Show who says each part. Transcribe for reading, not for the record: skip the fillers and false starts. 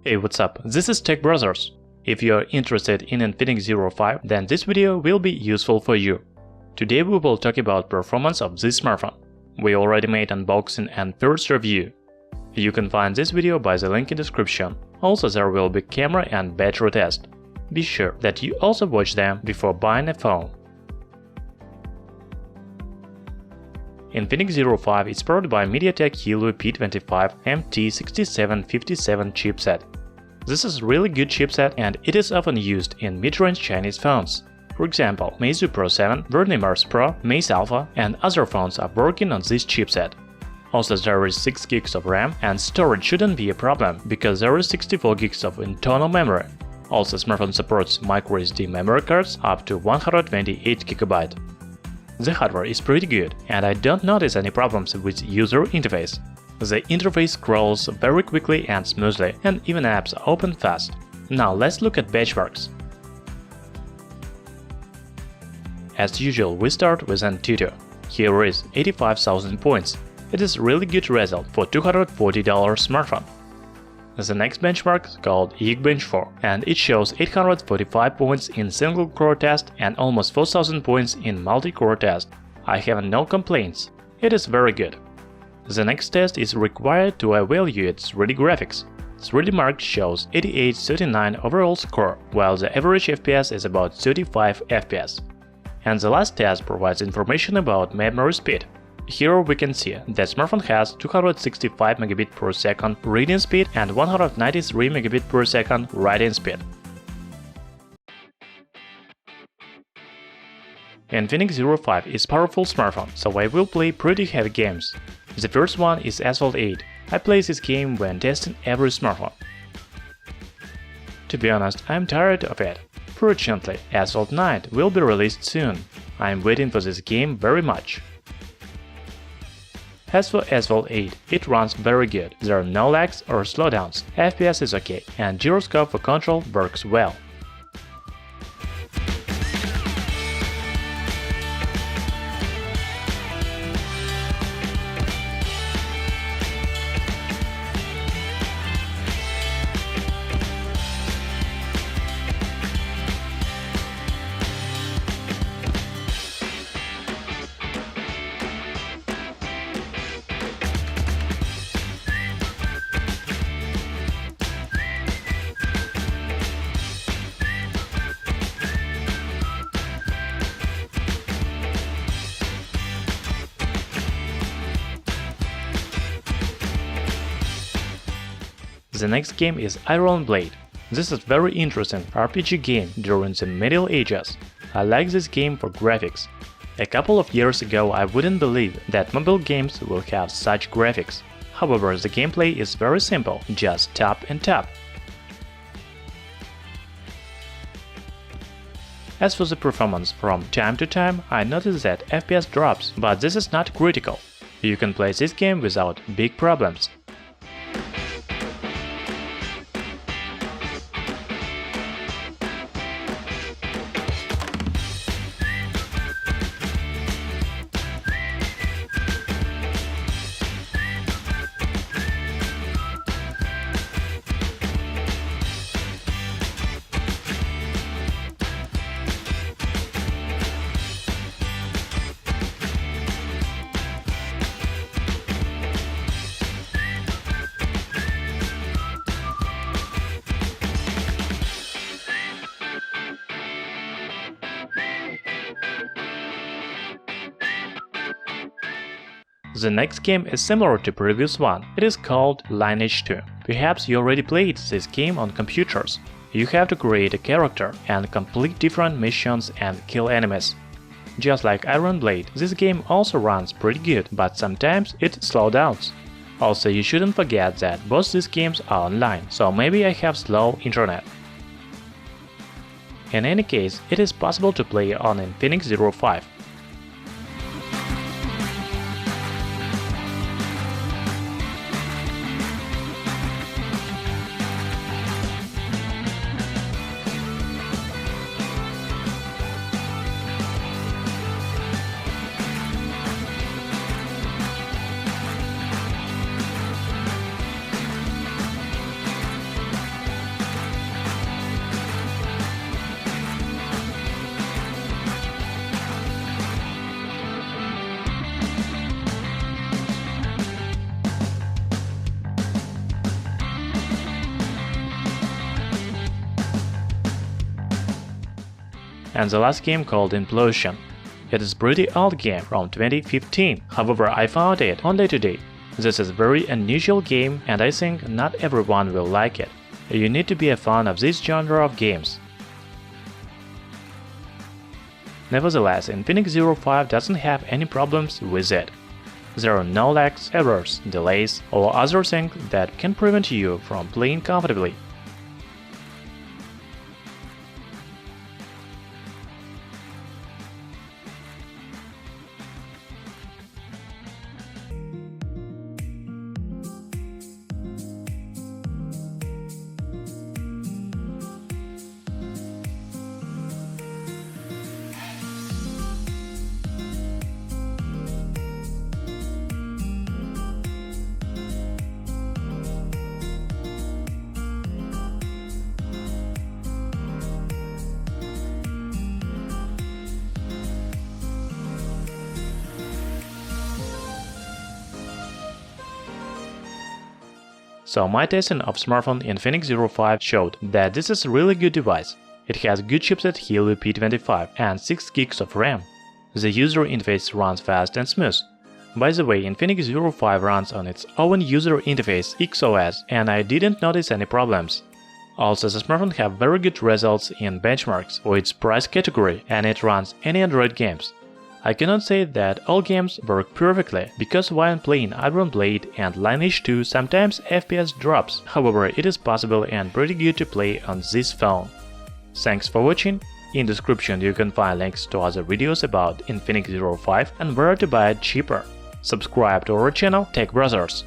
Speaker 1: Hey, what's up? This is Tech Brothers. If you are interested in Infinix Zero 5, then this video will be useful for you. Today we will talk about performance of this smartphone. We already made unboxing and first review. You can find this video by the link in description. Also there will be camera and battery test. Be sure that you also watch them before buying a phone. Infinix Zero 5 is powered by MediaTek Helio P25 MT6757 chipset. This is a really good chipset and it is often used in mid-range Chinese phones. For example, Meizu Pro 7, Redmi Mars Pro, Mate Alpha and other phones are working on this chipset. Also there is 6 GB of RAM and storage shouldn't be a problem because there is 64 GB of internal memory. Also smartphone supports microSD memory cards up to 128 GB. The hardware is pretty good and I don't notice any problems with user interface. The interface scrolls very quickly and smoothly, and even apps open fast. Now let's look at benchmarks. As usual, we start with AnTuTu. Here is 85,000 points. It is really good result for $240 smartphone. The next benchmark is called GeekBench 4, and it shows 845 points in single-core test and almost 4,000 points in multi-core test. I have no complaints. It is very good. The next test is required to evaluate 3D graphics. 3D Mark shows 8839 overall score, while the average FPS is about 35 FPS. And the last test provides information about memory speed. Here we can see that smartphone has 265 Mbps reading speed and 193 Mbps writing speed. Infinix Zero 5 is a powerful smartphone, so I will play pretty heavy games. The first one is Asphalt 8. I play this game when testing every smartphone. To be honest, I'm tired of it. Fortunately, Asphalt 9 will be released soon. I'm waiting for this game very much. As for Asphalt 8, it runs very good, there are no lags or slowdowns, FPS is okay, and gyroscope for control works well. The next game is Iron Blade. This is very interesting RPG game during the Middle Ages. I like this game for graphics. A couple of years ago I wouldn't believe that mobile games will have such graphics. However, the gameplay is very simple, just tap and tap. As for the performance, from time to time I notice that FPS drops, but this is not critical. You can play this game without big problems. The next game is similar to previous one. It is called Lineage 2. Perhaps you already played this game on computers. You have to create a character and complete different missions and kill enemies. Just like Iron Blade, this game also runs pretty good, but sometimes it slows down. Also, you shouldn't forget that both these games are online, so maybe I have slow internet. In any case, it is possible to play on Infinix Zero 5. and the last game called Implosion. It is a pretty old game from 2015, however I found it only today. This is a very unusual game and I think not everyone will like it. You need to be a fan of this genre of games. Nevertheless, Infinix Zero 5 doesn't have any problems with it. There are no lags, errors, delays, or other things that can prevent you from playing comfortably. So my testing of smartphone Infinix Zero 5 showed that this is a really good device. It has good chipset Helio P25 and 6 gigs of RAM. The user interface runs fast and smooth. By the way, Infinix Zero 5 runs on its own user interface XOS and I didn't notice any problems. Also, the smartphone have very good results in benchmarks for its price category and it runs any Android games. I cannot say that all games work perfectly, because while playing Iron Blade and Lineage 2 sometimes FPS drops, however it is possible and pretty good to play on this phone. Thanks for watching, in the description you can find links to other videos about Infinix Zero 5 and where to buy it cheaper. Subscribe to our channel Tech Brothers.